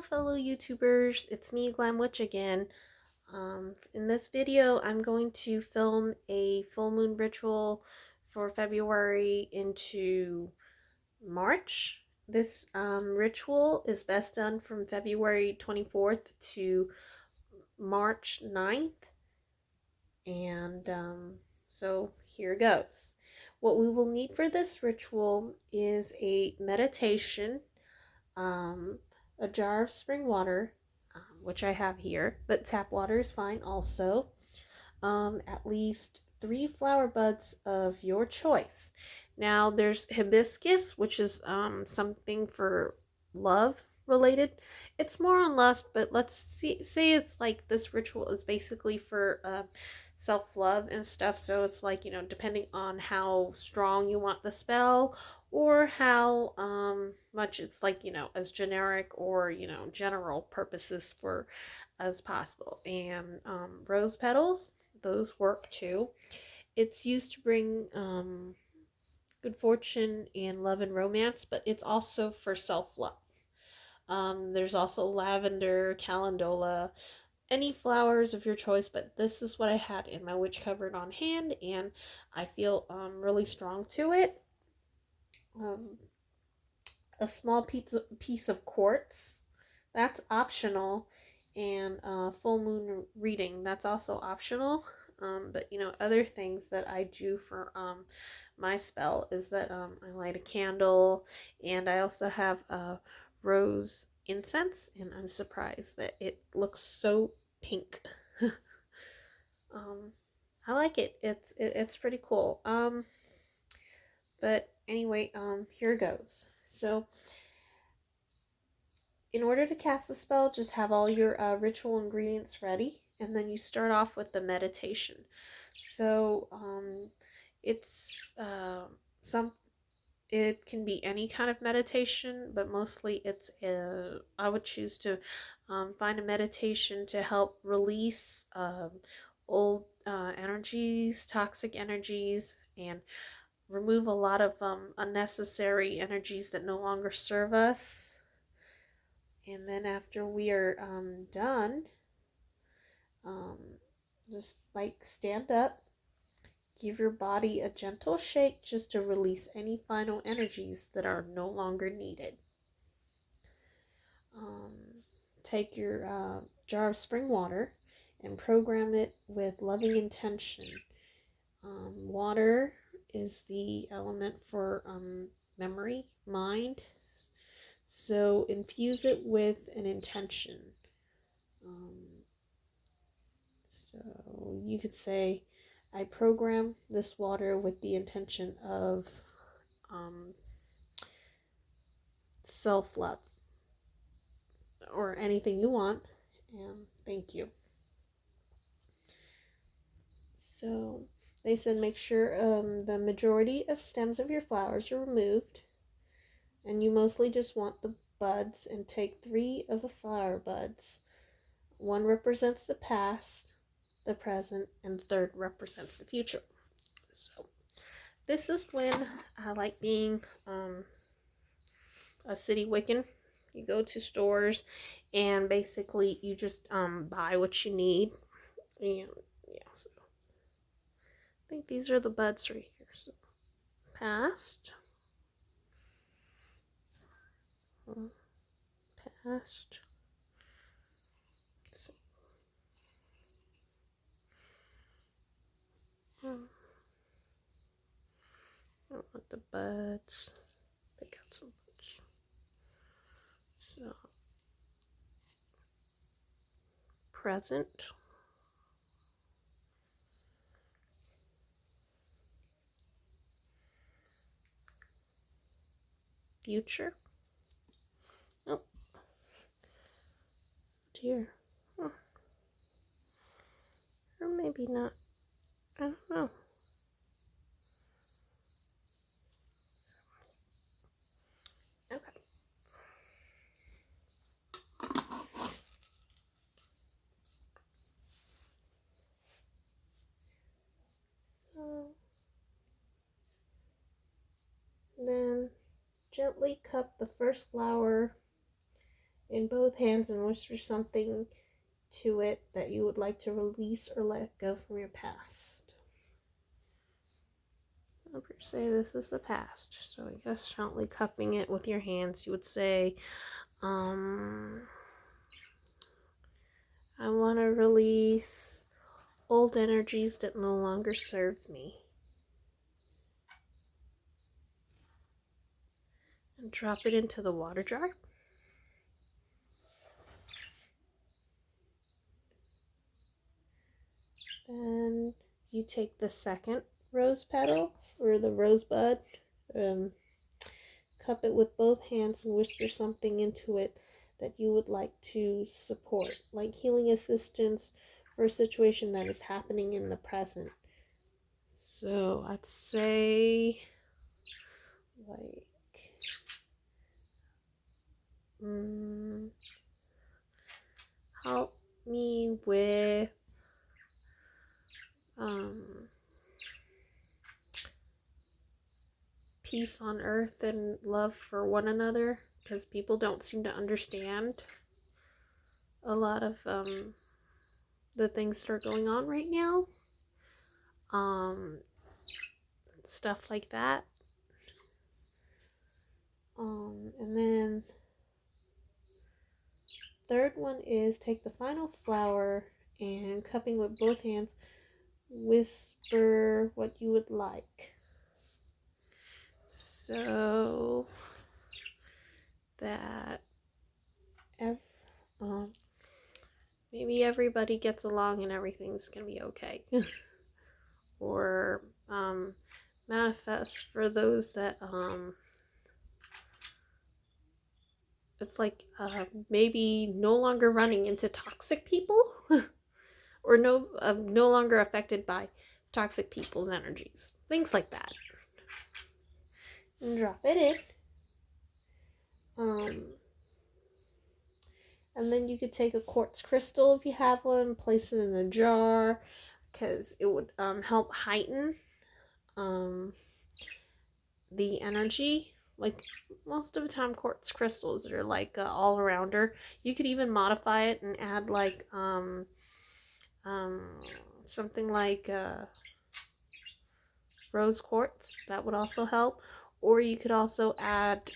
Hello fellow YouTubers, it's me Glam Witch again. In this video I'm going to film a full moon ritual for February into March. This ritual is best done from February 24th to March 9th. And so here goes. What we will need for this ritual is a meditation, um, a jar of spring water, which I have here, but tap water is fine also. At least 3 flower buds of your choice. Now, there's hibiscus, which is something for love related. It's more on lust, but say it's like this ritual is basically for self love and stuff. So it's like, depending on how strong you want the spell or how much it's like, as generic or, general purposes for as possible. And rose petals, those work too. It's used to bring good fortune and love and romance, but it's also for self love. There's also lavender, calendula, any flowers of your choice, but this is what I had in my witch cupboard on hand, and I feel really strong to it. Um, a small piece of quartz, that's optional, and full moon reading, that's also optional. But other things that I do for my spell is that I light a candle, and I also have rose incense, and I'm surprised that it looks so pink. um, I like it. It's pretty cool. But anyway, here goes. So in order to cast the spell, just have all your ritual ingredients ready, and then you start off with the meditation. So it's some. It can be any kind of meditation, but mostly I would choose to find a meditation to help release old energies, toxic energies, and remove a lot of unnecessary energies that no longer serve us. And then after we are done, um, just like stand up, give your body a gentle shake just to release any final energies that are no longer needed. Um, take your jar of spring water and program it with loving intention. Water is the element for memory, mind. So infuse it with an intention. So you could say, I program this water with the intention of self love or anything you want, and thank you. So they said make sure the majority of stems of your flowers are removed, and you mostly just want the buds, and take 3 of the flower buds. 1 represents the past, the present, and the 3rd represents the future. So this is when I like being a city Wiccan. You go to stores and basically you just buy what you need. And yeah, so I think these are the buds right here. So past, past. So, I don't want the buds. Pick out some buds. So present. Future. Oh dear. Oh. Or maybe not. I don't know. Okay. So then gently cup the first flower in both hands and whisper something to it that you would like to release or let go from your past. I'll say this is the past. So I guess gently cupping it with your hands, you would say, I want to release old energies that no longer serve me. And drop it into the water jar. Then you take the second rose petal or the rosebud, cup it with both hands and whisper something into it that you would like to support, like healing assistance for a situation that is happening in the present. So I'd say like help me with peace on earth and love for one another, because people don't seem to understand a lot of the things that are going on right now, stuff like that. And then third one is take the final flower and cupping with both hands, whisper what you would like. So that maybe everybody gets along and everything's gonna be okay. Or manifest for those that it's like maybe no longer running into toxic people or no longer affected by toxic people's energies, things like that. And drop it in. And then you could take a quartz crystal if you have one, place it in a jar, because it would help heighten the energy. Like most of the time, quartz crystals are like all-arounder. You could even modify it and add like something like rose quartz. That would also help. Or you could also add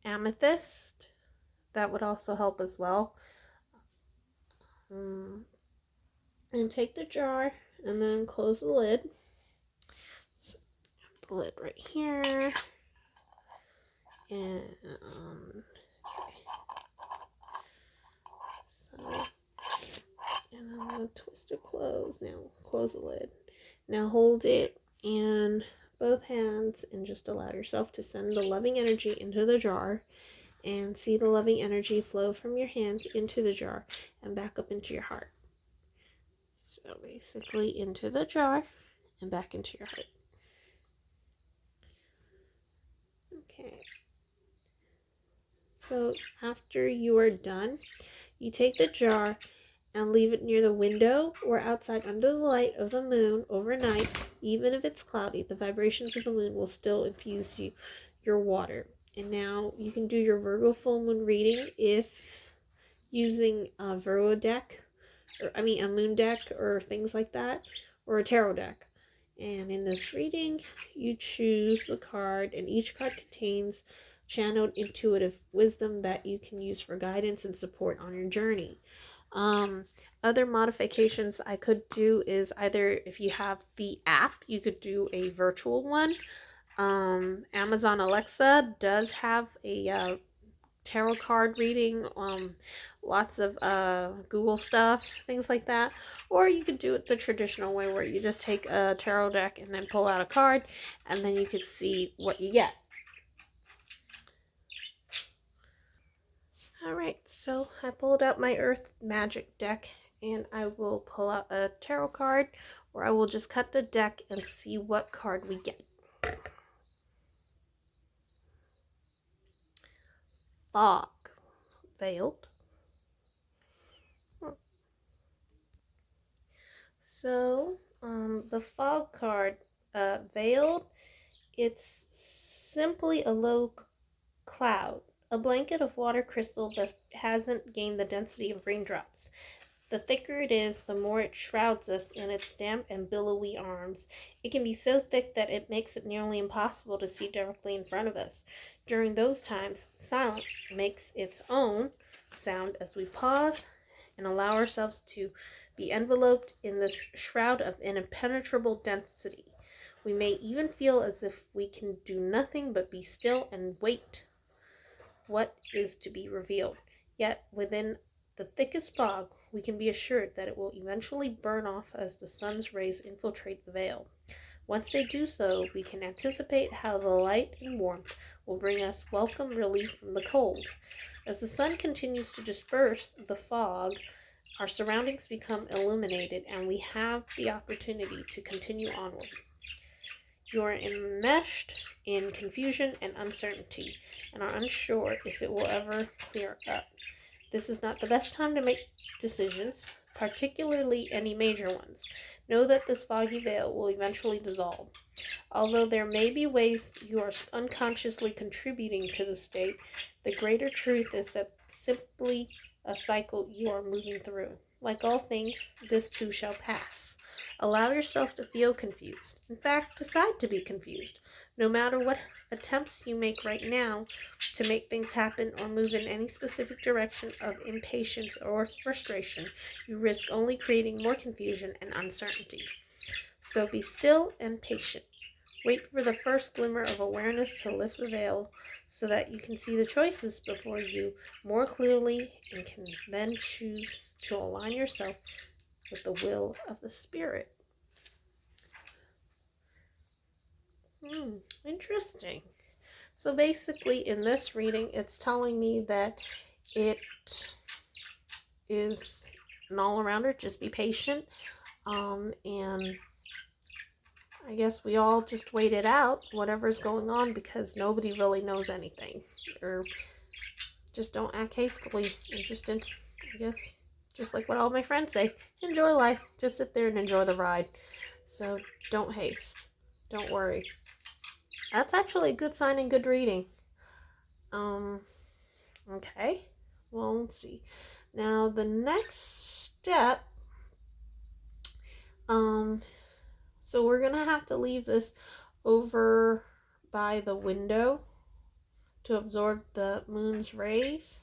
amethyst. That would also help as well. And take the jar and then close the lid. So, the lid right here. And and I'm going to twist it closed. Now close the lid. Now hold it in both hands and just allow yourself to send the loving energy into the jar, and see the loving energy flow from your hands into the jar and back up into your heart. So basically into the jar and back into your heart. Okay. So after you are done, you take the jar and leave it near the window or outside under the light of the moon overnight. Even if it's cloudy, the vibrations of the moon will still infuse your water. And now you can do your Virgo full moon reading if using a Virgo deck, or a moon deck or things like that, or a tarot deck. And in this reading, you choose the card, and each card contains channeled intuitive wisdom that you can use for guidance and support on your journey. Other modifications I could do is either, if you have the app, you could do a virtual one. Amazon Alexa does have a tarot card reading, lots of Google stuff, things like that. Or you could do it the traditional way, where you just take a tarot deck and then pull out a card, and then you could see what you get. Alright, so I pulled out my Earth Magic deck, and I will pull out a tarot card, or I will just cut the deck and see what card we get. Fog. Veiled. So, the fog card, veiled, it's simply a low cloud. A blanket of water crystal that hasn't gained the density of raindrops. The thicker it is, the more it shrouds us in its damp and billowy arms. It can be so thick that it makes it nearly impossible to see directly in front of us. During those times, silence makes its own sound as we pause and allow ourselves to be enveloped in this shroud of impenetrable density. We may even feel as if we can do nothing but be still and wait what is to be revealed. Yet, within the thickest fog, we can be assured that it will eventually burn off as the sun's rays infiltrate the veil. Once they do so, we can anticipate how the light and warmth will bring us welcome relief from the cold. As the sun continues to disperse the fog, our surroundings become illuminated and we have the opportunity to continue onward. You are enmeshed in confusion and uncertainty and are unsure if it will ever clear up. This is not the best time to make decisions, particularly any major ones. Know that this foggy veil will eventually dissolve. Although there may be ways you are unconsciously contributing to the state, the greater truth is that simply a cycle you are moving through. Like all things, this too shall pass. Allow yourself to feel confused. In fact, decide to be confused. No matter what attempts you make right now to make things happen or move in any specific direction of impatience or frustration, you risk only creating more confusion and uncertainty. So be still and patient. Wait for the first glimmer of awareness to lift the veil so that you can see the choices before you more clearly and can then choose to align yourself with the will of the Spirit. Interesting. So basically in this reading, it's telling me that it is an all-arounder. Just be patient. And I guess we all just wait it out, whatever's going on, because nobody really knows anything. Or just don't act hastily. And I guess, just like what all my friends say, enjoy life. Just sit there and enjoy the ride. So don't haste. Don't worry. That's actually a good sign and good reading. Okay. Well, let's see. Now, the next step, so we're going to have to leave this over by the window to absorb the moon's rays.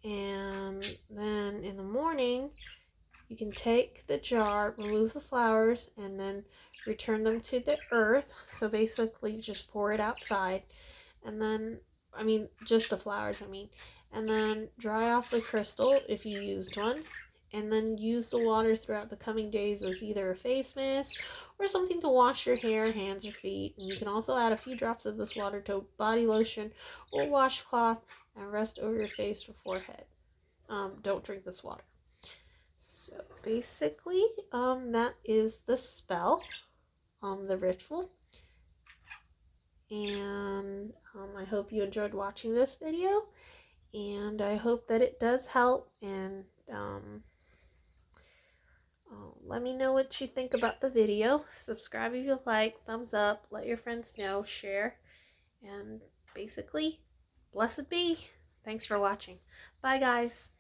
And then in the morning, you can take the jar, remove the flowers, and then return them to the earth. So basically just pour it outside. And then, just the flowers, And then dry off the crystal if you used one. And then use the water throughout the coming days as either a face mist or something to wash your hair, hands, or feet. And you can also add a few drops of this water to body lotion or washcloth and rest over your face or forehead. Don't drink this water. So basically, that is the spell, the ritual. And I hope you enjoyed watching this video. And I hope that it does help. And let me know what you think about the video. Subscribe if you like, thumbs up, let your friends know, share. And basically, blessed be. Thanks for watching. Bye, guys.